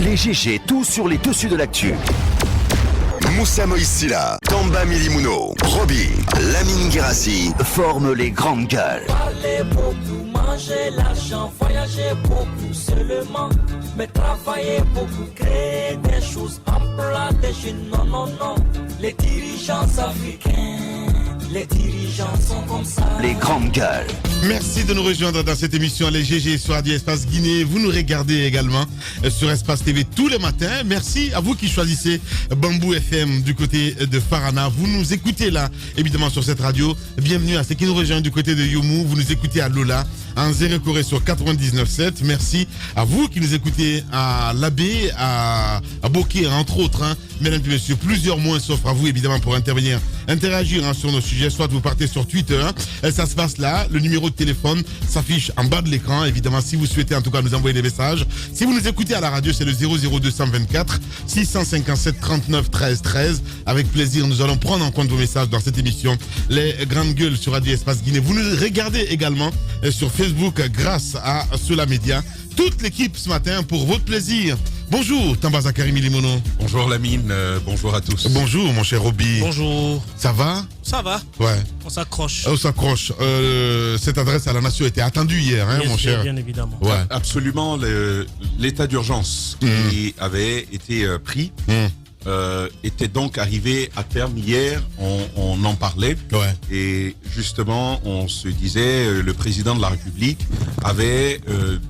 Les GG, tout sur les dessus de l'actu. Moussa Moïsila, Tamba Milimuno, Roby, Lamine Guirassi Forment les grandes gueules. Parler beaucoup, manger l'argent, voyager beaucoup seulement, mais travailler beaucoup, créer des choses, emploi des jeunes, non, non, non. Les dirigeants africains, les dirigeants sont comme ça. Les grandes gueules. Merci de nous rejoindre dans cette émission Les GG sur Radio Espace Guinée. Vous nous regardez également sur Espace TV tous les matins. Merci à vous qui choisissez Bamboo FM du côté de Farana. Vous nous écoutez là, évidemment sur cette radio. Bienvenue à ceux qui nous rejoignent du côté de Youmou. Vous nous écoutez à Lola, en Zérekoré sur 99.7. Merci à vous qui nous écoutez à Labé, à Bokeh, entre autres. Mesdames et messieurs, plusieurs mots s'offrent à vous évidemment pour intervenir, interagir sur nos sujets. Soit vous partez sur Twitter, ça se passe là. Le numéro de téléphone s'affiche en bas de l'écran. Évidemment, si vous souhaitez en tout cas nous envoyer des messages. Si vous nous écoutez à la radio, c'est le 00224 657 39 13 13. Avec plaisir, nous allons prendre en compte vos messages dans cette émission Les Grandes Gueules sur Radio Espace Guinée. Vous nous regardez également sur Facebook grâce à Sola Média. Toute l'équipe ce matin pour votre plaisir. Bonjour Tamba Zakari Milimono. Bonjour Lamine, bonjour à tous. Bonjour mon cher Roby. Bonjour. Ça va? Ça va. Ouais. On s'accroche. On s'accroche. Cette adresse à la nation était attendue hier, mon cher. Bien évidemment. Ouais. Absolument, l'état d'urgence qui avait été pris était donc arrivé à terme hier. On en parlait. Ouais. Et justement, on se disait, le président de la République avait,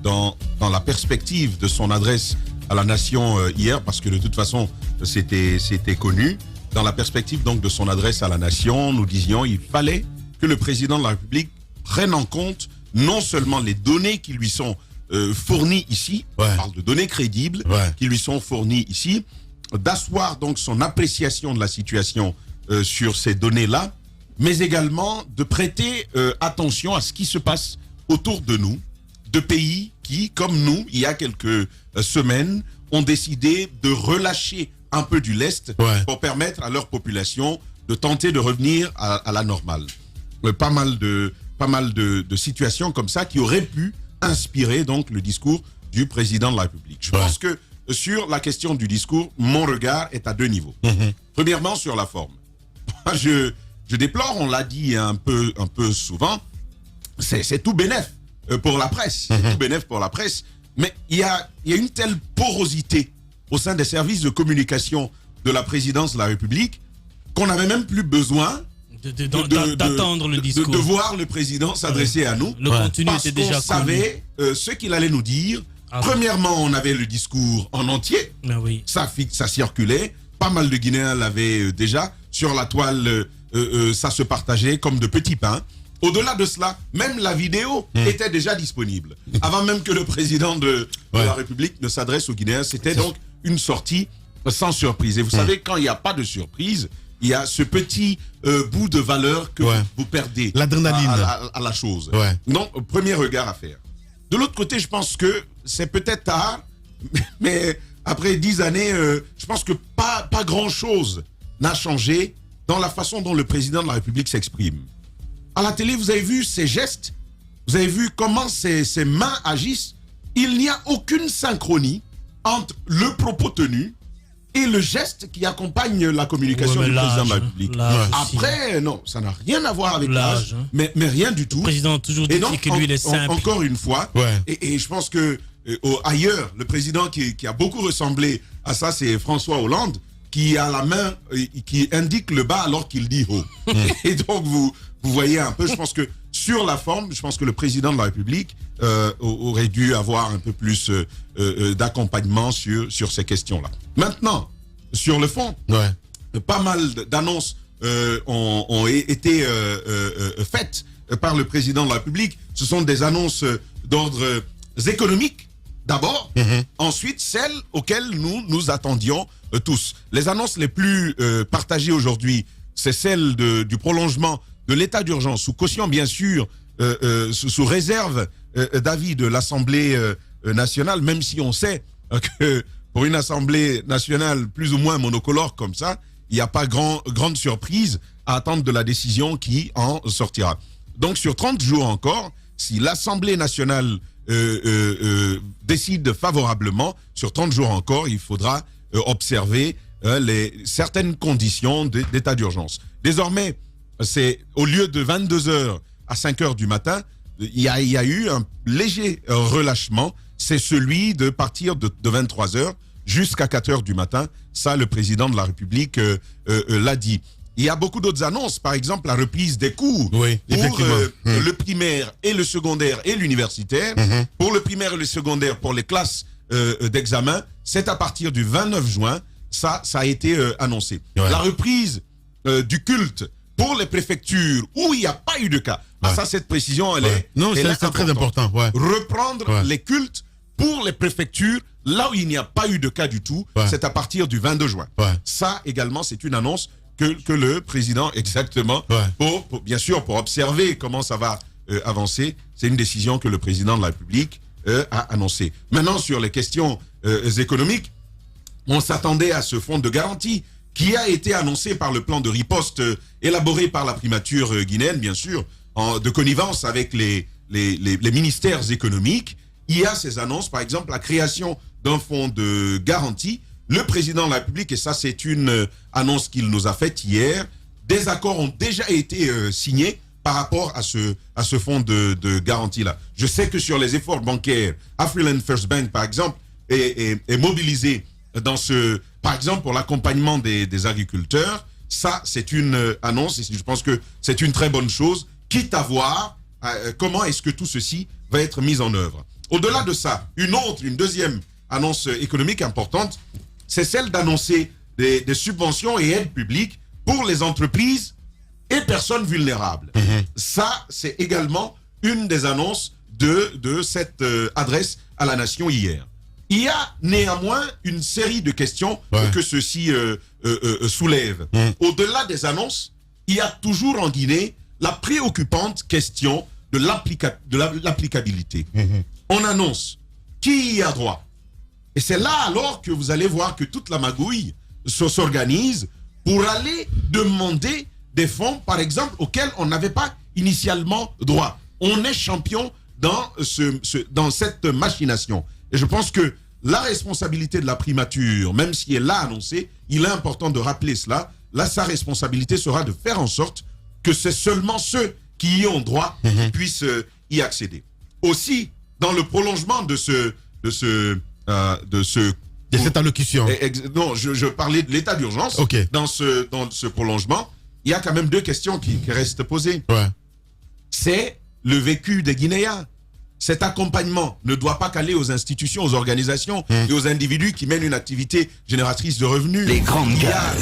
dans la perspective de son adresse à la nation hier, parce que de toute façon, c'était connu, dans la perspective donc de son adresse à la nation, nous disions il fallait que le président de la République prenne en compte non seulement les données qui lui sont fournies ici, on parle de données crédibles qui lui sont fournies ici, d'asseoir donc son appréciation de la situation sur ces données-là, mais également de prêter attention à ce qui se passe autour de nous, de pays qui, comme nous, il y a quelques semaines, ont décidé de relâcher un peu du lest pour permettre à leur population de tenter de revenir à la normale. Pas mal de situations comme ça qui auraient pu inspirer donc le discours du président de la République. Je pense que sur la question du discours, mon regard est à deux niveaux. Premièrement, sur la forme. Moi, je déplore, on l'a dit un peu souvent, c'est tout bénef pour la presse. C'est tout bénef pour la presse. Mais il y a une telle porosité au sein des services de communication de la présidence de la République qu'on n'avait même plus besoin d'attendre le discours. De voir le président s'adresser à nous. Le contenu était déjà parce qu'on savait ce qu'il allait nous dire. Premièrement, on avait le discours en entier. Oui. Ça circulait. Pas mal de Guinéens l'avaient déjà. Sur la toile, ça se partageait comme de petits pains. Au-delà de cela, même la vidéo était déjà disponible. Avant même que le président de la République ne s'adresse aux Guinéens. C'était donc une sortie sans surprise. Et vous savez, quand il n'y a pas de surprise, il y a ce petit bout de valeur que vous perdez. L'adrénaline. À la chose. Donc, premier regard à faire. De l'autre côté, je pense que c'est peut-être tard, mais après 10 années, je pense que pas grand-chose n'a changé dans la façon dont le président de la République s'exprime. À la télé, vous avez vu ses gestes, vous avez vu comment ses mains agissent. Il n'y a aucune synchronie entre le propos tenu et le geste qui accompagne la communication du président de la République. Après, non, ça n'a rien à voir avec l'âge, mais rien du tout. Le président a toujours dit que lui, il est simple. Encore une fois, et je pense que ailleurs, le président qui a beaucoup ressemblé à ça, c'est François Hollande, qui a la main, qui indique le bas alors qu'il dit haut. Et donc, vous voyez un peu, je pense que sur la forme, je pense que le président de la République aurait dû avoir un peu plus d'accompagnement sur ces questions-là. Maintenant, sur le fond, pas mal d'annonces ont été faites par le président de la République. Ce sont des annonces d'ordre économique, d'abord. Ensuite, celles auxquelles nous attendions tous. Les annonces les plus partagées aujourd'hui, c'est celle du prolongement de l'état d'urgence, sous caution bien sûr, sous réserve d'avis de l'Assemblée nationale, même si on sait que pour une Assemblée nationale plus ou moins monocolore comme ça, il n'y a pas grande surprise à attendre de la décision qui en sortira. Donc sur 30 jours encore, si l'Assemblée nationale décide favorablement, sur 30 jours encore, il faudra observer certaines conditions d'état d'urgence. Désormais, c'est au lieu de 22h à 5h du matin, il y a eu un léger relâchement. C'est celui de partir de 23h jusqu'à 4h du matin. Ça, le président de la République l'a dit. Il y a beaucoup d'autres annonces, par exemple la reprise des cours pour le primaire et le secondaire et l'universitaire. Pour le primaire et le secondaire, pour les classes d'examen, c'est à partir du 29 juin, ça a été annoncé. La reprise du culte pour les préfectures où il n'y a pas eu de cas. Ça, cette précision, elle est très important. Reprendre les cultes pour les préfectures, là où il n'y a pas eu de cas du tout, c'est à partir du 22 juin. Ça, également, c'est une annonce que le président, exactement, bien sûr, pour observer comment ça va avancer, c'est une décision que le président de la République a annoncée. Maintenant, sur les questions économiques, on s'attendait à ce fonds de garantie qui a été annoncé par le plan de riposte élaboré par la primature guinéenne, bien sûr, de connivence avec les ministères économiques. Il y a ces annonces, par exemple, la création d'un fonds de garantie. Le président de la République, et ça c'est une annonce qu'il nous a faite hier, des accords ont déjà été signés par rapport à ce fonds de garantie-là. Je sais que sur les efforts bancaires, Afriland First Bank, par exemple, est mobilisé dans par exemple, pour l'accompagnement des agriculteurs. Ça, c'est une annonce, et je pense que c'est une très bonne chose, quitte à voir comment est-ce que tout ceci va être mis en œuvre. Au-delà de ça, une deuxième annonce économique importante, c'est celle d'annoncer des subventions et aides publiques pour les entreprises et personnes vulnérables. Ça, c'est également une des annonces de cette adresse à la nation hier. Il y a néanmoins une série de questions que ceci soulève. Au-delà des annonces, il y a toujours en Guinée la préoccupante question de l'applicabilité. On annonce qui y a droit. Et c'est là alors que vous allez voir que toute la magouille s'organise pour aller demander des fonds, par exemple, auxquels on n'avait pas initialement droit. On est champion dans cette machination. Et je pense que la responsabilité de la primature, même si elle l'a annoncé, il est important de rappeler cela. Là, sa responsabilité sera de faire en sorte que c'est seulement ceux qui y ont droit qui puissent y accéder. Aussi, dans le prolongement de cette allocution. Non, je parlais de l'état d'urgence. Dans ce prolongement, il y a quand même deux questions qui restent posées. C'est le vécu des Guinéens. Cet accompagnement ne doit pas qu'aller aux institutions, aux organisations et aux individus qui mènent une activité génératrice de revenus. Les grandes Il y a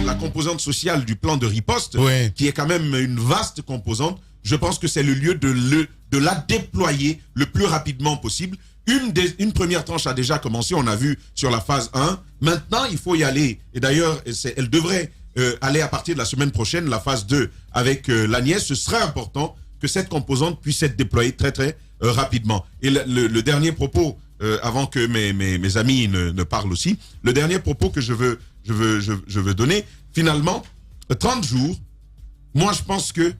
la composante sociale du plan de riposte, qui est quand même une vaste composante. Je pense que c'est le lieu de la déployer le plus rapidement possible. Une première tranche a déjà commencé, on a vu sur la phase 1. Maintenant, il faut y aller. Et d'ailleurs, elle devrait aller à partir de la semaine prochaine, la phase 2, avec l'Agnès. Ce serait important que cette composante puisse être déployée très, très rapidement. Et le dernier propos, avant que mes amis ne parlent aussi, le dernier propos que je veux donner, finalement, 30 jours, moi je pense que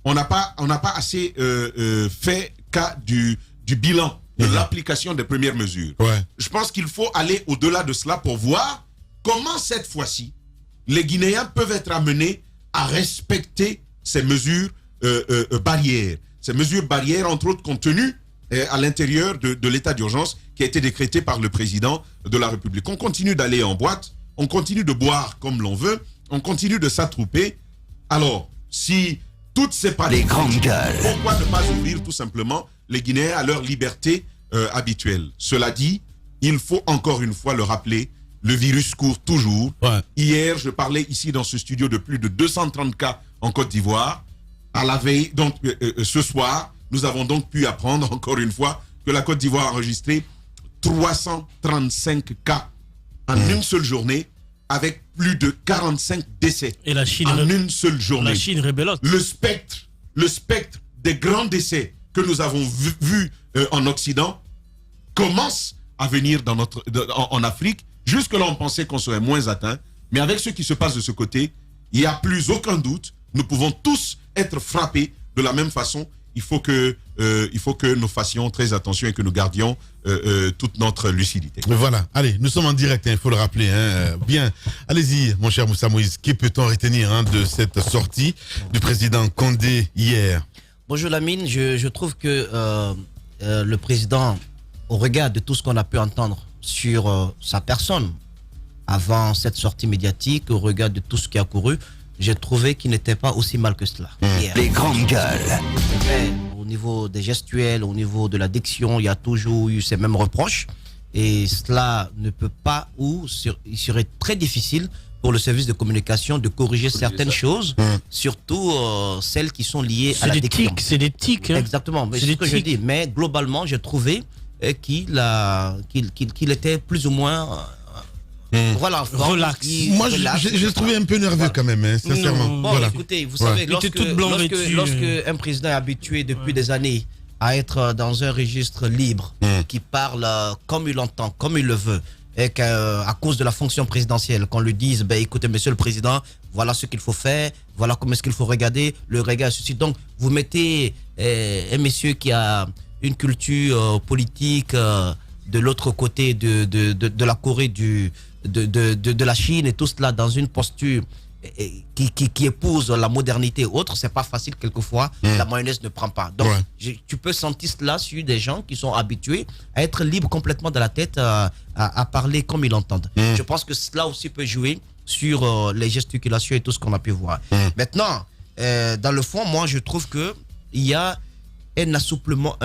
on n'a pas assez fait cas du bilan de l'application des premières mesures. Je pense qu'il faut aller au-delà de cela pour voir comment cette fois-ci, les Guinéens peuvent être amenés à respecter ces mesures barrières. Ces mesures barrières, entre autres, contenues à l'intérieur de l'état d'urgence qui a été décrété par le président de la République. On continue d'aller en boîte, on continue de boire comme l'on veut, on continue de s'attrouper. Alors, si toutes ces parties, pourquoi ne pas ouvrir tout simplement les Guinéens à leur liberté habituelle? Cela dit, il faut encore une fois le rappeler, le virus court toujours. Hier, je parlais ici dans ce studio de plus de 230 cas en Côte d'Ivoire. À la veille, donc ce soir, nous avons donc pu apprendre encore une fois que la Côte d'Ivoire a enregistré 335 cas en une seule journée, avec plus de 45 décès. Et la Chine en une seule journée. La Chine rébelote. Le spectre des grands décès que nous avons vu en Occident commence à venir en Afrique. Jusque-là, on pensait qu'on serait moins atteint. Mais avec ce qui se passe de ce côté, il n'y a plus aucun doute. Nous pouvons tous être frappés de la même façon. il faut que nous fassions très attention et que nous gardions toute notre lucidité. Voilà, allez, nous sommes en direct, il faut le rappeler. Bien, allez-y, mon cher Moussa Moïse, que peut-on retenir de cette sortie du président Condé hier? Bonjour Lamine, je trouve que le président, au regard de tout ce qu'on a pu entendre sur sa personne, avant cette sortie médiatique, au regard de tout ce qui a couru, j'ai trouvé qu'il n'était pas aussi mal que cela. Les grandes gueules. Au niveau des gestuels, au niveau de la diction, il y a toujours eu ces mêmes reproches. Et cela ne peut pas, il serait très difficile pour le service de communication de corriger certaines choses, surtout celles qui sont liées à la diction. C'est des tics. Hein. Exactement, c'est ce que je dis. Mais globalement, j'ai trouvé qu'il était plus ou moins... Voilà, relax. Moi, je l'ai trouvé un peu nerveux quand même, sincèrement. Bon, voilà. écoutez, vous savez, lorsque un président est habitué depuis des années à être dans un registre libre, qui parle comme il l'entend, comme il le veut, et qu'à cause de la fonction présidentielle, qu'on lui dise, écoutez, monsieur le président, voilà ce qu'il faut faire, voilà comment est-ce qu'il faut regarder, le regard, ceci. Donc, vous mettez un monsieur qui a une culture politique de l'autre côté de la Corée de la Chine et tout cela dans une posture qui épouse la modernité et autres, c'est pas facile quelquefois, la mayonnaise ne prend pas. Donc tu peux sentir cela sur des gens qui sont habitués à être libres complètement de la tête, à parler comme ils l'entendent. Je pense que cela aussi peut jouer sur les gesticulations et tout ce qu'on a pu voir. Maintenant, dans le fond, moi je trouve que il y a un assouplement,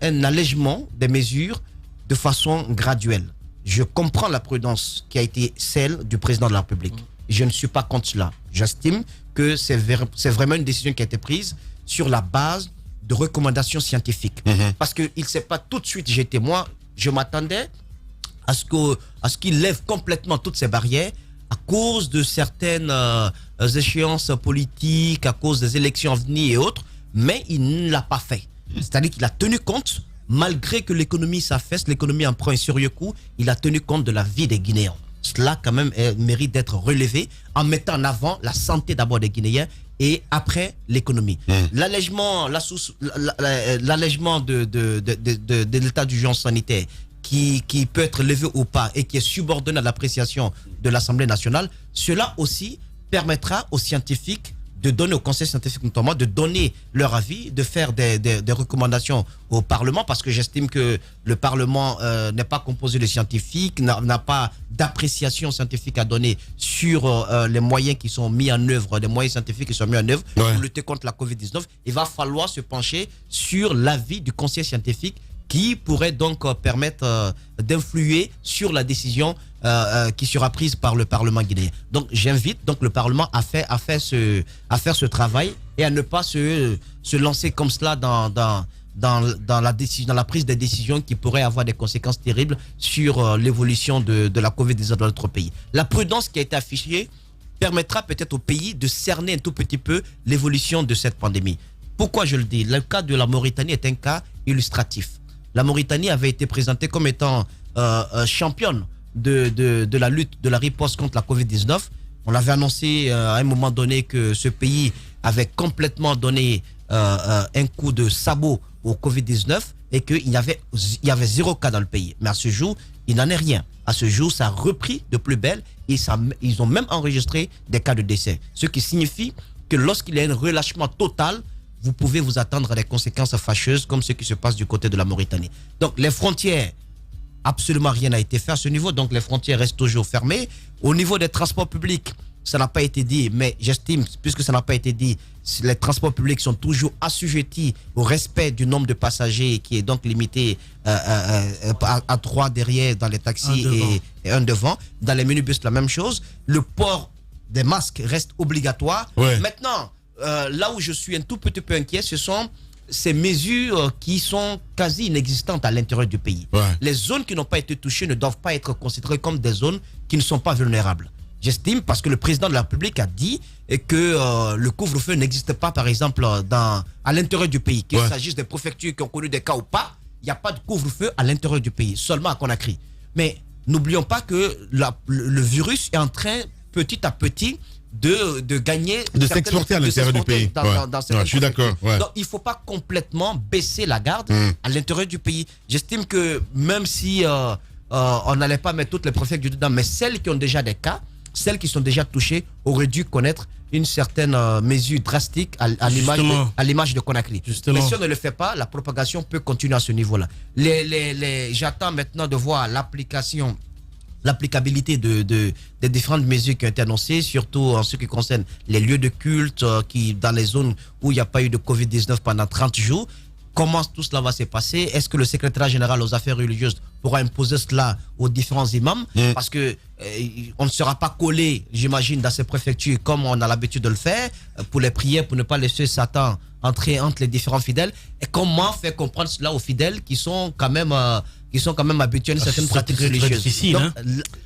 un allègement des mesures de façon graduelle. Je comprends la prudence qui a été celle du président de la République. Je ne suis pas contre cela. J'estime que c'est vraiment une décision qui a été prise sur la base de recommandations scientifiques. Parce qu'il ne s'est pas tout de suite jeté. Moi, je m'attendais à ce qu'il lève complètement toutes ces barrières à cause de certaines échéances politiques, à cause des élections à venir et autres, mais il ne l'a pas fait. C'est-à-dire qu'il a tenu compte. Malgré que l'économie s'affaisse, l'économie en prend un sérieux coup, il a tenu compte de la vie des Guinéens. Cela, quand même, mérite d'être relevé en mettant en avant la santé d'abord des Guinéens et après l'économie. L'allègement de l'état d'urgence sanitaire qui peut être levé ou pas et qui est subordonné à l'appréciation de l'Assemblée nationale, cela aussi permettra aux scientifiques de donner au conseil scientifique notamment, de donner leur avis, de faire des recommandations au Parlement, parce que j'estime que le Parlement n'est pas composé de scientifiques, n'a pas d'appréciation scientifique à donner sur les moyens qui sont mis en œuvre, les moyens scientifiques qui sont mis en œuvre pour lutter contre la Covid-19. Il va falloir se pencher sur l'avis du conseil scientifique qui pourrait donc permettre d'influer sur la décision qui sera prise par le Parlement guinéen. Donc j'invite donc le Parlement à faire ce travail et à ne pas se lancer comme cela dans la prise des décisions qui pourraient avoir des conséquences terribles sur l'évolution de la Covid-19 dans notre pays. La prudence qui a été affichée permettra peut-être au pays de cerner un tout petit peu l'évolution de cette pandémie. Pourquoi je le dis? Le cas de la Mauritanie est un cas illustratif. La Mauritanie avait été présentée comme étant championne de la lutte, de la riposte contre la Covid-19. On avait annoncé à un moment donné que ce pays avait complètement donné un coup de sabot au Covid-19 et qu'il y avait 0 cas dans le pays. Mais à ce jour, il n'en est rien. À ce jour, ça a repris de plus belle et ils ont même enregistré des cas de décès. Ce qui signifie que lorsqu'il y a un relâchement total, vous pouvez vous attendre à des conséquences fâcheuses comme ce qui se passe du côté de la Mauritanie. Donc les frontières, absolument rien n'a été fait à ce niveau, donc les frontières restent toujours fermées. Au niveau des transports publics, ça n'a pas été dit, mais j'estime, puisque ça n'a pas été dit, les transports publics sont toujours assujettis au respect du nombre de passagers qui est donc limité à 3 derrière dans les taxis et 1 devant. Dans les minibus, la même chose. Le port des masques reste obligatoire. Maintenant, là où je suis un tout petit peu inquiet, ce sont ces mesures qui sont quasi inexistantes à l'intérieur du pays. Les zones qui n'ont pas été touchées ne doivent pas être considérées comme des zones qui ne sont pas vulnérables. J'estime, parce que le président de la République a dit que le couvre-feu n'existe pas, par exemple, à l'intérieur du pays. Qu'il s'agisse des préfectures qui ont connu des cas ou pas, il n'y a pas de couvre-feu à l'intérieur du pays, seulement à Conakry. Mais n'oublions pas que le virus est en train, petit à petit, de gagner. De s'exporter à l'intérieur du pays. Je suis d'accord. Ouais. Donc, il ne faut pas complètement baisser la garde à l'intérieur du pays. J'estime que même si on n'allait pas mettre toutes les préfectures dedans, mais celles qui ont déjà des cas, celles qui sont déjà touchées, auraient dû connaître une certaine mesure drastique à l'image de Conakry. Mais si on ne le fait pas, la propagation peut continuer à ce niveau-là. J'attends maintenant de voir l'applicabilité des différentes mesures qui ont été annoncées, surtout en ce qui concerne les lieux de culte dans les zones où il n'y a pas eu de Covid-19 pendant 30 jours. Comment tout cela va se passer? Est-ce que le secrétariat général aux affaires religieuses pourra imposer cela aux différents imams? Parce que on ne sera pas collé, j'imagine, dans ces préfectures comme on a l'habitude de le faire, pour les prières, pour ne pas laisser Satan entrer entre les différents fidèles. Et comment faire comprendre cela aux fidèles qui sont quand même habitués à une certaine pratique religieuse? Difficile, donc,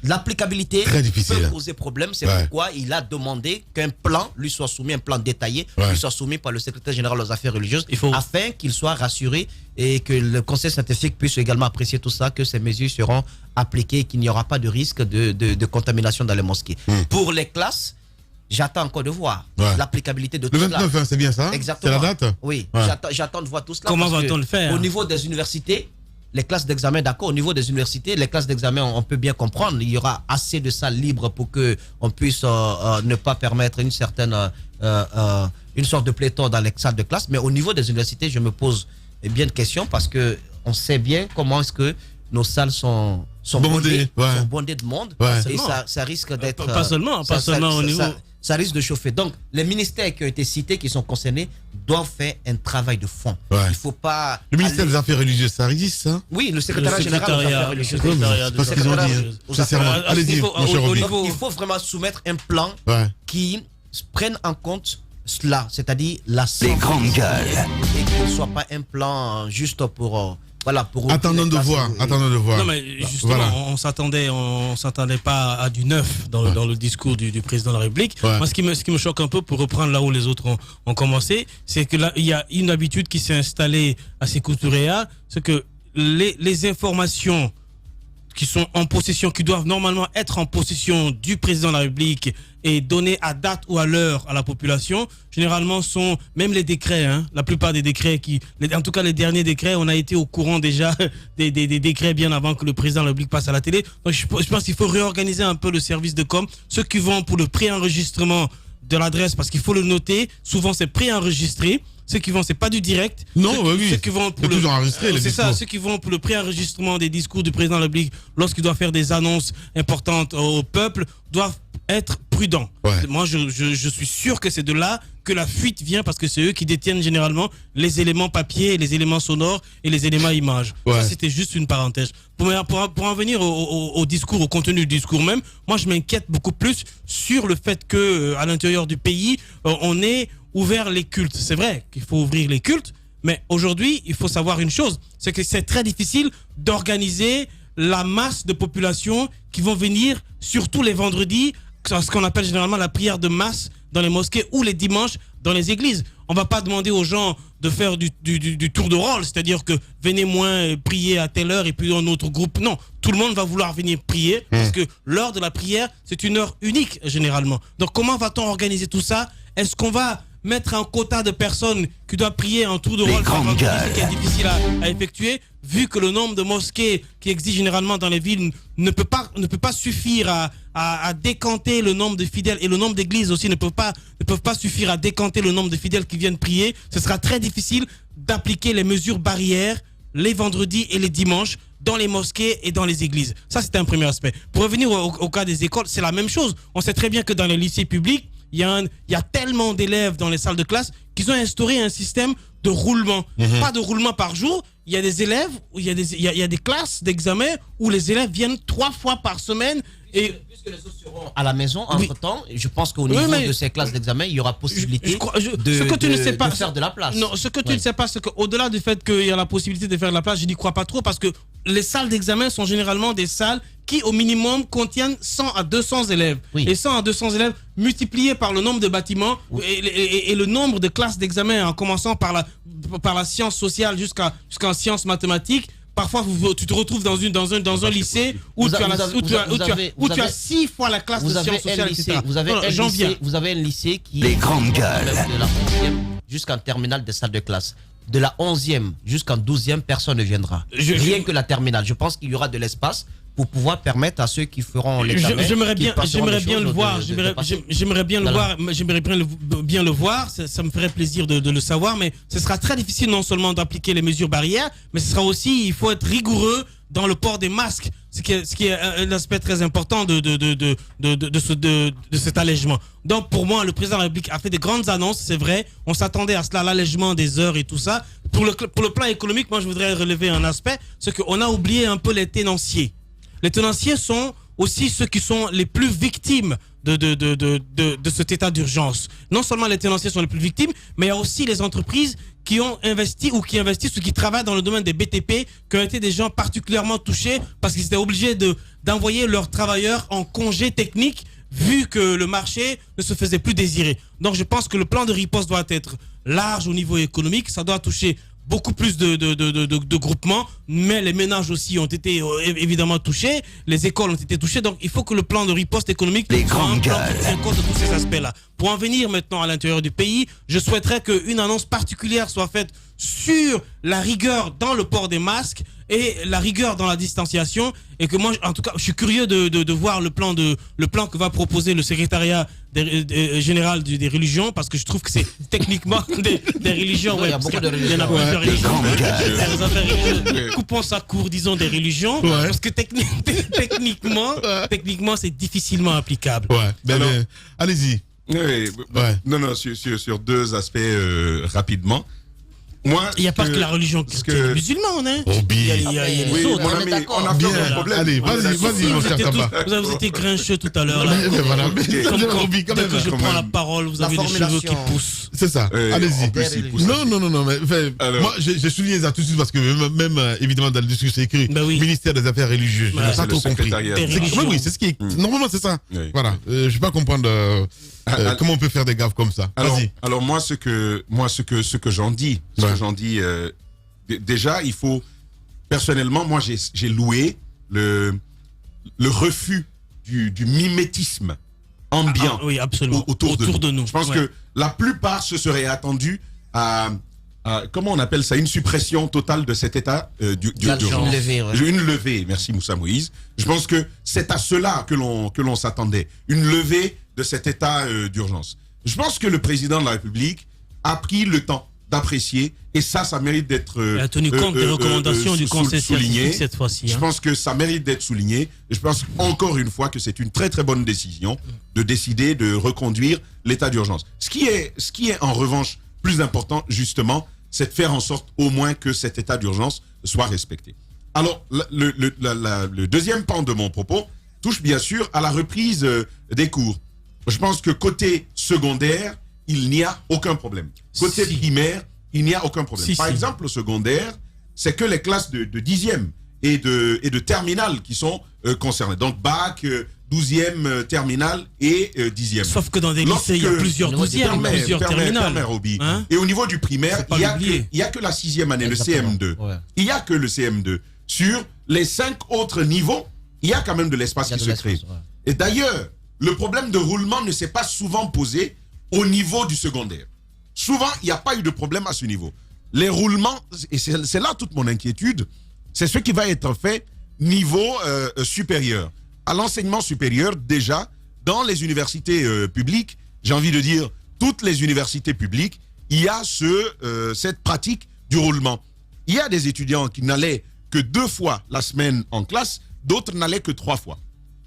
l'applicabilité peut poser problème. C'est pourquoi il a demandé qu'un plan lui soit soumis, un plan détaillé, lui soit soumis par le secrétaire général aux affaires religieuses, afin qu'il soit rassuré et que le conseil scientifique puisse également apprécier tout ça, que ces mesures seront appliquées et qu'il n'y aura pas de risque de contamination dans les mosquées. Pour les classes, j'attends encore de voir l'applicabilité de tout cela. Le 29, c'est bien ça? Exactement. C'est la date? Oui, j'attends de voir tout cela. Comment va-t-on le faire? Au niveau des universités, les classes d'examen, d'accord, au niveau des universités, les classes d'examen, on peut bien comprendre, il y aura assez de salles libres pour qu'on puisse ne pas permettre une certaine, une sorte de pléthore dans les salles de classe. Mais au niveau des universités, je me pose bien de questions parce que on sait bien comment est-ce que nos salles sont bondées de monde. Et ça risque d'être... Pas seulement au niveau... Ça risque de chauffer. Donc, les ministères qui ont été cités, qui sont concernés, doivent faire un travail de fond. Il ne faut pas... Le ministère des Affaires religieuses, ça existe, ça? Oui, le secrétariat général des Affaires religieuses. Parce qu'ils ont dit... Allez-y, mon cher Roby. Il faut vraiment soumettre un plan qui prenne en compte cela, c'est-à-dire la santé. Les grandes gueules. Et qu'il ne soit pas un plan juste pour... Attendons de voir. Non, mais justement, on s'attendait pas à du neuf dans le discours du président de la République. Moi, ce qui me choque un peu, pour reprendre là où les autres ont commencé, c'est que là, il y a une habitude qui s'est installée à Sékou Touréa, c'est que les informations qui sont en possession, qui doivent normalement être en possession du président de la République et données à date ou à l'heure à la population, généralement sont, même les décrets, la plupart des décrets, en tout cas les derniers décrets, on a été au courant déjà des décrets bien avant que le président de la République passe à la télé. Donc je pense qu'il faut réorganiser un peu le service de com, ceux qui vont pour le préenregistrement de l'adresse, parce qu'il faut le noter, souvent c'est préenregistré. Ceux qui vont, c'est pas du direct. Non, ceux qui vont pour ceux qui vont pour le préenregistrement des discours du président de la République lorsqu'il doit faire des annonces importantes au peuple doivent être prudents. Moi, je suis sûr que c'est de là que la fuite vient, parce que c'est eux qui détiennent généralement les éléments papier, les éléments sonores et les éléments images. Ça, c'était juste une parenthèse. Pour en venir au discours, au contenu du discours même, moi, je m'inquiète beaucoup plus sur le fait que à l'intérieur du pays, on ait ouvert les cultes. C'est vrai qu'il faut ouvrir les cultes, mais aujourd'hui, il faut savoir une chose, c'est que c'est très difficile d'organiser la masse de population qui vont venir, surtout les vendredis, ce qu'on appelle généralement la prière de masse dans les mosquées, ou les dimanches dans les églises. On va pas demander aux gens de faire du tour de rôle, c'est-à-dire que venez moins prier à telle heure et puis un autre groupe. Non, tout le monde va vouloir venir prier, parce que l'heure de la prière, c'est une heure unique généralement. Donc comment va-t-on organiser tout ça? Est-ce qu'on va mettre un quota de personnes qui doivent prier en tour de rôle, ce qui est difficile à effectuer, vu que le nombre de mosquées qui existent généralement dans les villes ne peut pas suffire à décanter le nombre de fidèles, et le nombre d'églises aussi ne peuvent pas suffire à décanter le nombre de fidèles qui viennent prier. Ce sera très difficile d'appliquer les mesures barrières les vendredis et les dimanches dans les mosquées et dans les églises. Ça, c'est un premier aspect. Pour revenir au cas des écoles, c'est la même chose. On sait très bien que dans les lycées publics, il y a tellement d'élèves dans les salles de classe qu'ils ont instauré un système de roulement. Pas de roulement par jour. Il y a des élèves, il y a des classes d'examen où les élèves viennent 3 fois par semaine. Puisque les autres seront à la maison, entre-temps, je pense qu'au niveau de ces classes d'examen, il y aura possibilité de faire de la place. Non, ce que tu ne sais pas, c'est qu'au-delà du fait qu'il y a la possibilité de faire de la place, je n'y crois pas trop, parce que les salles d'examen sont généralement des salles qui, au minimum, contiennent 100 à 200 élèves. Et 100 à 200 élèves multipliés par le nombre de bâtiments et le nombre de classes d'examen, en commençant par la science sociale jusqu'en sciences mathématiques, parfois tu te retrouves dans un lycée où tu as 6 fois la classe de sciences sociales, etc. Vous avez un lycée qui Les grandes gueules. de la 11e jusqu'en terminale des salles de classe. De la 11e jusqu'en 12e, personne ne viendra. Rien que la terminale. Je pense qu'il y aura de l'espace pour pouvoir permettre à ceux qui feront l'examen. J'aimerais bien le voir. J'aimerais bien le voir. Ça me ferait plaisir de le savoir, mais ce sera très difficile non seulement d'appliquer les mesures barrières, mais ce sera aussi, il faut être rigoureux dans le port des masques, ce qui est un aspect très important de cet allègement. Donc pour moi, le président de la République a fait des grandes annonces, c'est vrai. On s'attendait à cela, l'allègement des heures et tout ça. Pour le plan économique, moi je voudrais relever un aspect, c'est qu'on a oublié un peu les tenanciers. Les tenanciers sont aussi ceux qui sont les plus victimes de cet état d'urgence. Non seulement les tenanciers sont les plus victimes, mais il y a aussi les entreprises qui ont investi ou qui investissent ou qui travaillent dans le domaine des BTP, qui ont été des gens particulièrement touchés parce qu'ils étaient obligés d'envoyer leurs travailleurs en congé technique vu que le marché ne se faisait plus désirer. Donc je pense que le plan de riposte doit être large au niveau économique, ça doit toucher beaucoup plus de groupements, mais les ménages aussi ont été évidemment touchés, les écoles ont été touchées, donc il faut que le plan de riposte économique soit un plan qui tient compte de tous ces aspects-là. Pour en venir maintenant à l'intérieur du pays, je souhaiterais qu'une annonce particulière soit faite sur la rigueur dans le port des masques et la rigueur dans la distanciation, et que moi, en tout cas, je suis curieux de voir le plan que va proposer le secrétariat général des religions, parce que je trouve que c'est techniquement des religions. Il y a beaucoup de religions. Il y en a plusieurs religions. Coupons ça court, disons, des religions, parce que techniquement, c'est difficilement applicable. Allez-y. Non, sur 2 aspects rapidement. Moi, il n'y a pas que la religion musulmane, hein. Il y a les autres. Mon ami, on a bien un problème. Allez, vas-y, mon cher Tamba. Vous étiez grincheux tout à l'heure. Dès que je prends la parole, vous avez les cheveux qui poussent. C'est ça. Allez-y. Non, mais moi, j'ai souligné ça tout de suite parce que même évidemment dans le discours c'est écrit ministère des Affaires religieuses. Je n'ai pas trop compris. Oui, c'est ce qui est. Normalement, c'est ça. Voilà. Je ne vais pas comprendre comment on peut faire des gaffes comme ça. Alors moi, ce que j'en dis, déjà, il faut, personnellement, moi j'ai loué le refus du mimétisme ambiant autour de nous. Je pense que la plupart se seraient attendus à comment on appelle ça, une suppression totale de cet état d'urgence. Une levée, merci Moussa Moïse. Je pense que c'est à cela que l'on s'attendait, une levée de cet état d'urgence. Je pense que le président de la République a pris le temps d'apprécier, et ça mérite d'être il a tenu compte des recommandations du Conseil scientifique cette fois-ci. Je pense que ça mérite d'être souligné, et je pense encore une fois que c'est une très très bonne décision de décider de reconduire l'état d'urgence. Ce qui est en revanche plus important, justement, c'est de faire en sorte au moins que cet état d'urgence soit respecté. Alors, le deuxième pan de mon propos touche bien sûr à la reprise des cours. Je pense que côté secondaire, il n'y a aucun problème. Côté primaire, il n'y a aucun problème. Par exemple, au secondaire, c'est que les classes de 10e et de terminale qui sont concernées. Donc, bac, 12e, terminale et 10e. Sauf que dans des lycées, il y a plusieurs 12e, plusieurs terminales. Et au niveau du primaire, il n'y a que la 6e année, le CM2. Il n'y a que le CM2. Sur les 5 autres niveaux, il y a quand même de l'espace qui se crée. Et d'ailleurs, le problème de roulement ne s'est pas souvent posé au niveau du secondaire. Souvent, il n'y a pas eu de problème à ce niveau. Les roulements, et c'est là toute mon inquiétude, c'est ce qui va être fait niveau supérieur. À l'enseignement supérieur, déjà, dans les universités publiques, j'ai envie de dire, toutes les universités publiques, il y a cette pratique du roulement. Il y a des étudiants qui n'allaient que 2 fois la semaine en classe, d'autres n'allaient que 3 fois.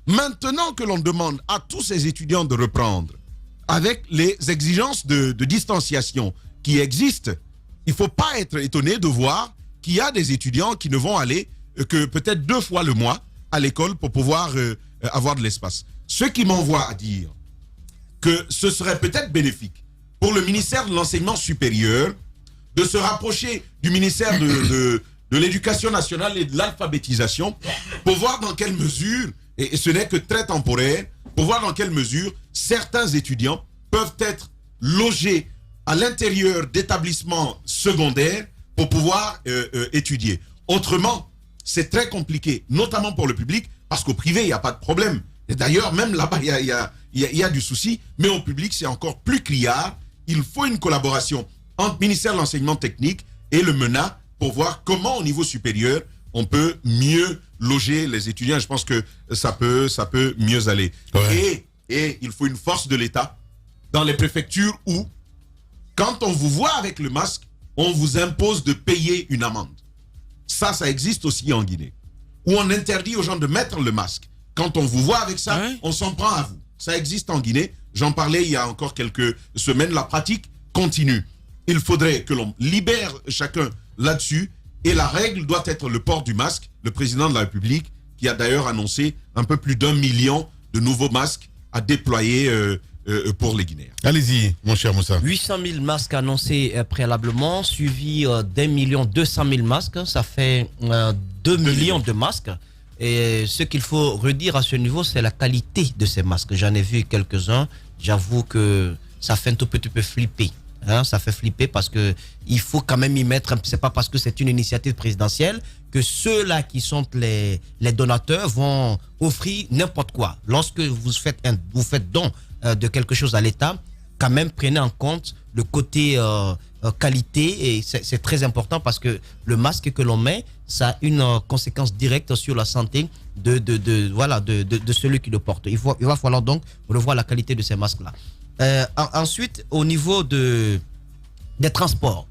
Maintenant que l'on demande à tous ces étudiants de reprendre, avec les exigences de distanciation qui existent, il ne faut pas être étonné de voir qu'il y a des étudiants qui ne vont aller que peut-être 2 fois le mois à l'école pour pouvoir avoir de l'espace. Ce qui m'envoie à dire que ce serait peut-être bénéfique pour le ministère de l'Enseignement supérieur de se rapprocher du ministère de l'Éducation nationale et de l'alphabétisation pour voir dans quelle mesure, et ce n'est que très temporaire, pour voir dans quelle mesure certains étudiants peuvent être logés à l'intérieur d'établissements secondaires pour pouvoir étudier. Autrement, c'est très compliqué, notamment pour le public, parce qu'au privé, il n'y a pas de problème. Et d'ailleurs, même là-bas, il y a du souci, mais au public, c'est encore plus criard. Il faut une collaboration entre le ministère de l'Enseignement technique et le MENA pour voir comment, au niveau supérieur, on peut mieux loger les étudiants. Je pense que ça peut mieux aller. Ouais. Et il faut une force de l'État dans les préfectures où, quand on vous voit avec le masque, on vous impose de payer une amende. Ça existe aussi en Guinée. Où on interdit aux gens de mettre le masque. Quand on vous voit avec ça, on s'en prend à vous. Ça existe en Guinée. J'en parlais il y a encore quelques semaines. La pratique continue. Il faudrait que l'on libère chacun là-dessus. Et la règle doit être le port du masque. Le président de la République, qui a d'ailleurs annoncé un peu plus d'1 million de nouveaux masques à déployer pour les Guinéens. Allez-y, mon cher Moussa. 800 000 masques annoncés préalablement, suivi d'1,2 million masques. Ça fait 2 millions de masques. Et ce qu'il faut redire à ce niveau, c'est la qualité de ces masques. J'en ai vu quelques-uns. J'avoue que ça fait un tout petit peu flipper. Ça fait flipper parce que il faut quand même y mettre. C'est pas parce que c'est une initiative présidentielle que ceux-là qui sont les donateurs vont offrir n'importe quoi. Lorsque vous faites don de quelque chose à l'État, quand même prenez en compte le côté qualité, et c'est très important parce que le masque que l'on met, ça a une conséquence directe sur la santé de celui qui le porte. Il va falloir donc revoir la qualité de ces masques-là. Ensuite, au niveau des transports,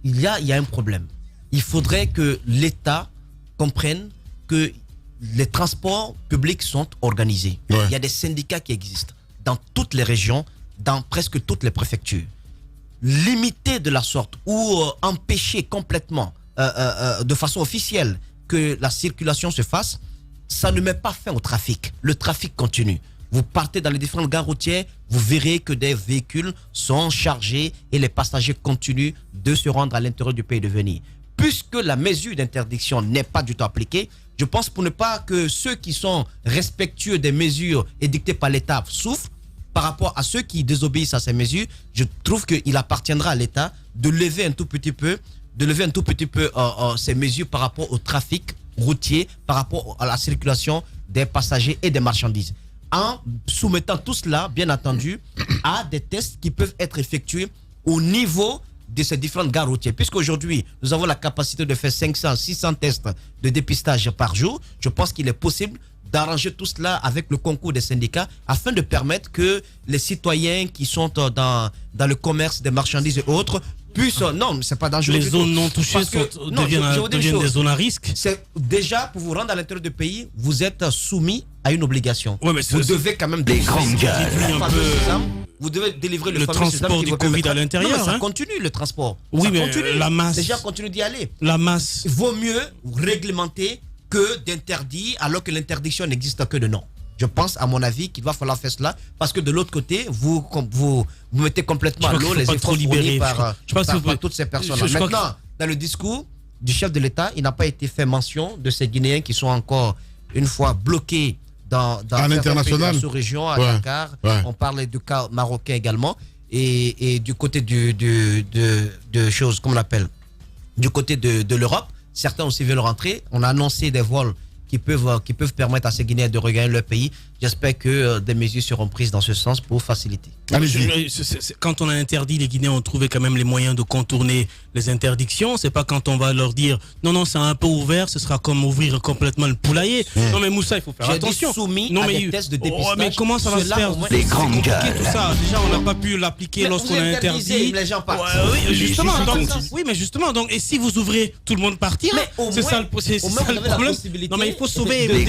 il y a un problème. Il faudrait que l'État comprenne que les transports publics sont organisés. Ouais. Il y a des syndicats qui existent dans toutes les régions, dans presque toutes les préfectures. Limiter de la sorte ou empêcher complètement de façon officielle que la circulation se fasse, ça ne met pas fin au trafic. Le trafic continue. Vous partez dans les différentes gares routières, vous verrez que des véhicules sont chargés et les passagers continuent de se rendre à l'intérieur du pays de venir. Puisque la mesure d'interdiction n'est pas du tout appliquée, je pense pour ne pas que ceux qui sont respectueux des mesures édictées par l'État souffrent, par rapport à ceux qui désobéissent à ces mesures, je trouve qu'il appartiendra à l'État de lever un tout petit peu ces mesures par rapport au trafic routier, par rapport à la circulation des passagers et des marchandises. En soumettant tout cela, bien entendu, à des tests qui peuvent être effectués au niveau de ces différentes gares routières. Puisqu'aujourd'hui, nous avons la capacité de faire 500, 600 tests de dépistage par jour, je pense qu'il est possible d'arranger tout cela avec le concours des syndicats afin de permettre que les citoyens qui sont dans le commerce des marchandises et autres puissent... Non, c'est pas dangereux. Les zones non touchées deviennent des zones à risque. C'est déjà, pour vous rendre à l'intérieur du pays, vous êtes soumis à une obligation. Ouais, mais vous devez quand même... Vous devez délivrer le transport du Covid à l'intérieur. Non, mais ça continue le transport. Oui, ça mais continue. La masse... Les gens continuent d'y aller. La masse... Il vaut mieux réglementer que d'interdire alors que l'interdiction n'existe que de nom. Je pense, à mon avis, qu'il va falloir faire cela parce que de l'autre côté, vous mettez complètement à l'eau les efforts fournis par toutes ces personnes. Maintenant, dans le discours du chef de l'État, il n'a pas été fait mention de ces Guinéens qui sont encore une fois bloqués dans l'international, la sous-région, à Dakar. Ouais. On parle du cas marocain également et du côté de choses, comment on appelle, du côté de l'Europe. Certains aussi veulent rentrer. On a annoncé des vols qui peuvent permettre à ces Guinéens de regagner leur pays. J'espère que des mesures seront prises dans ce sens pour faciliter. Quand on a interdit, les Guinéens ont trouvé quand même les moyens de contourner les interdictions. C'est pas quand on va leur dire non, c'est un peu ouvert, ce sera comme ouvrir complètement le poulailler. Non mais Moussa, il faut faire attention. Soumis à des tests de dépistage. Mais comment ça va se faire? Les grandes gueules. Tout ça. Déjà, on n'a pas pu l'appliquer lorsqu'on a interdit. Les gens partent. Oui, justement. Donc, et si vous ouvrez, tout le monde partira. C'est ça le problème. Non mais il faut sauver les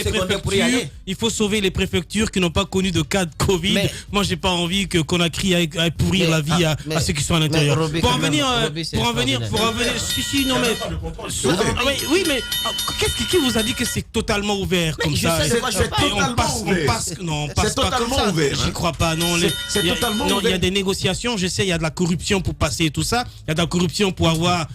préfectures. Il faut sauver les préfectures qui n'ont pas connu de cas de Covid. Moi, j'ai pas envie que Conakry aille pourrir la vie à ceux qui sont à l'intérieur. Pour en venir, oui, mais qui vous a dit que c'est totalement ouvert comme ça? On passe pas comme ça. J'y crois pas. Non, c'est totalement ouvert. Il y a des négociations. Je sais, il y a de la corruption pour passer tout ça. Il y a de la corruption pour avoir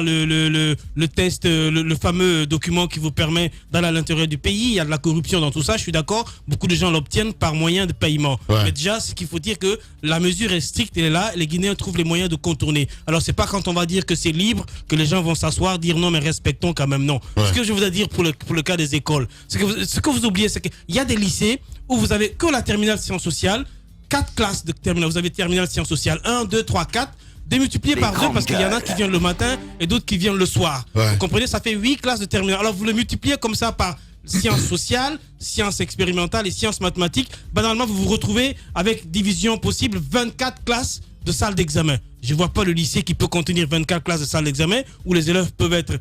le test le fameux document qui vous permet d'aller à l'intérieur du pays. Il y a de la corruption dans tout ça, je suis d'accord. Beaucoup de gens l'obtiennent par moyen de paiement. Ouais. Mais déjà, ce qu'il faut dire que la mesure est stricte, elle est là, les Guinéens trouvent les moyens de contourner. Alors, c'est pas quand on va dire que c'est libre que les gens vont s'asseoir, dire non, mais respectons quand même, non. Ouais. Ce que je voudrais dire pour le cas des écoles, ce que vous oubliez, c'est qu'il y a des lycées où vous avez que la terminale sciences sociales, 4 classes de terminale. Vous avez terminale sciences sociales 1, 2, 3, 4. Démultiplié par 2 parce qu'il y en a qui viennent le matin et d'autres qui viennent le soir. Ouais. Vous comprenez, ça fait 8 classes de terminale. Alors vous le multipliez comme ça par sciences sociales, sciences expérimentales et sciences mathématiques. Banalement, vous vous retrouvez avec division possible 24 classes de salles d'examen. Je ne vois pas le lycée qui peut contenir 24 classes de salles d'examen où les élèves peuvent être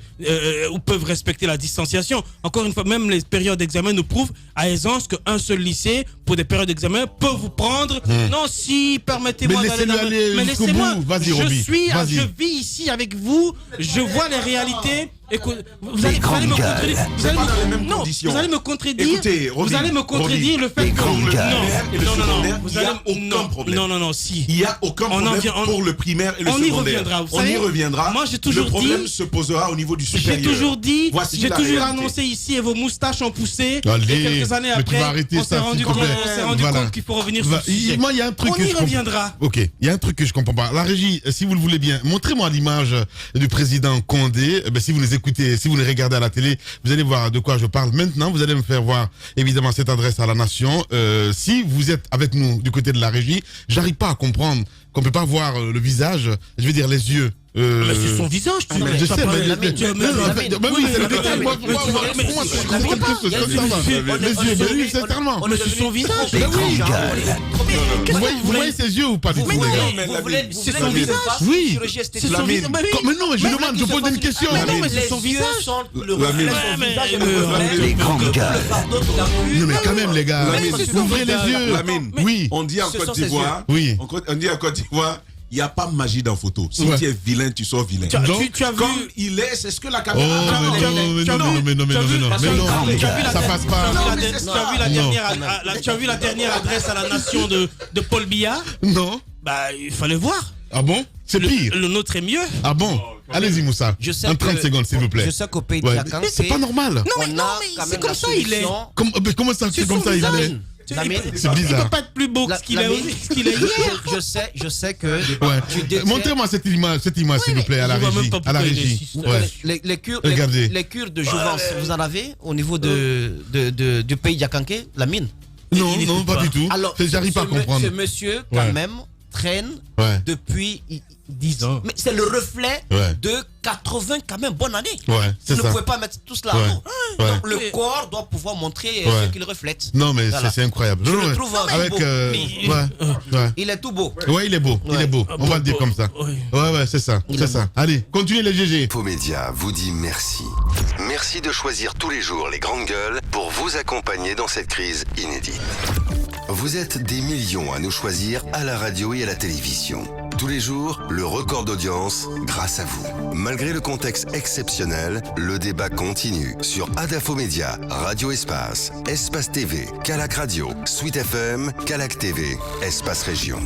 ou peuvent respecter la distanciation. Encore une fois, même les périodes d'examen nous prouvent à aisance qu'un seul lycée, pour des périodes d'examen, peut vous prendre. Non, si, permettez-moi Mais d'aller dans laissez-le aller jusqu'au bout. Vas-y, Roby. Je vis ici avec vous, je vois les réalités. Écoute, vous allez me contredire. Vous allez me contredire. Écoutez, vous allez me contredire le fait que non, si. Il n'y a aucun problème pour le primaire et le secondaire. On y reviendra. On y reviendra. Moi, j'ai toujours dit. Le problème se posera au niveau du supérieur. J'ai toujours dit. Voici j'ai la toujours réalité. annoncé ici et vos moustaches ont poussé. Allez, et quelques années mais tu après, vas arrêter on s'est ça, rendu s'il te compte, plaît. qu'il faut revenir sur ce sujet. Moi, il y a un truc On y reviendra. Ok, il y a un truc que je comprends pas. La régie, si vous le voulez bien, montrez-moi l'image du président Condé. Si vous les écoutez, si vous les regardez à la télé, vous allez voir de quoi je parle. Maintenant, vous allez me faire voir, évidemment, cette adresse à la nation. Si vous êtes avec nous du côté de la régie, j'arrive pas à comprendre qu'on peut pas voir le visage, je veux dire les yeux. Mais c'est son visage, tu je sais, mais oui, c'est la vérité. les yeux, c'est tellement. Mais c'est son visage. Vous voyez ses yeux ou pas du tout, les gars? C'est son visage. Oui. C'est son visage. Mais non, je demande, je pose une question. Non, mais c'est son visage. Les grandes gueules. Non, mais quand même, les gars. Ouvrez les yeux. Oui. On dit en Côte d'Ivoire. Oui. On dit en Côte d'Ivoire. Il n'y a pas magie dans photo. Si tu es vilain, tu sors vilain. Tu as vu comme il est, c'est ce que la Oh, caméra mais non, ça passe pas. Tu as vu la dernière adresse à la nation de Paul Biya? Non. Bah, il fallait voir. Ah bon? C'est pire. Le nôtre est mieux. Ah bon? Allez-y, Moussa. En 30 secondes, s'il vous plaît. Je sais qu'au pays de Ouais. Yakan, Mais c'est pas normal. Non, mais c'est comme ça, il est. Comment ça, c'est comme ça, il est? C'est bizarre. Il peut pas être plus beau que ce qu'il est hier. Je sais que. Ouais. Montrez-moi cette image, s'il vous plaît, à la régie. À la régie. Ouais. Les cures de jouvence, vous en avez au niveau du pays Yakanké, la mine? Non, pas du tout. Alors, j'arrive pas à comprendre. Ce monsieur, quand même, traîne depuis 10 ans. Mais c'est le reflet de 80 quand même bonnes années. Ouais, vous ne pouvez pas mettre tout cela avant. Donc le corps doit pouvoir montrer ce qu'il reflète. Non, mais c'est incroyable. Je le trouve avec beau. Il est tout beau. Ouais, il est beau. Il est beau. On va le dire comme ça. Ouais, c'est ça. C'est ça. Allez, continuez les GG. Infomédia vous dit merci. Merci de choisir tous les jours les grandes gueules pour vous accompagner dans cette crise inédite. Vous êtes des millions à nous choisir à la radio et à la télévision. Tous les jours, le record d'audience grâce à vous. Malgré le contexte exceptionnel, le débat continue sur Adafomédia, Radio Espace, Espace TV, Calac Radio, Suite FM, Calac TV, Espace Région.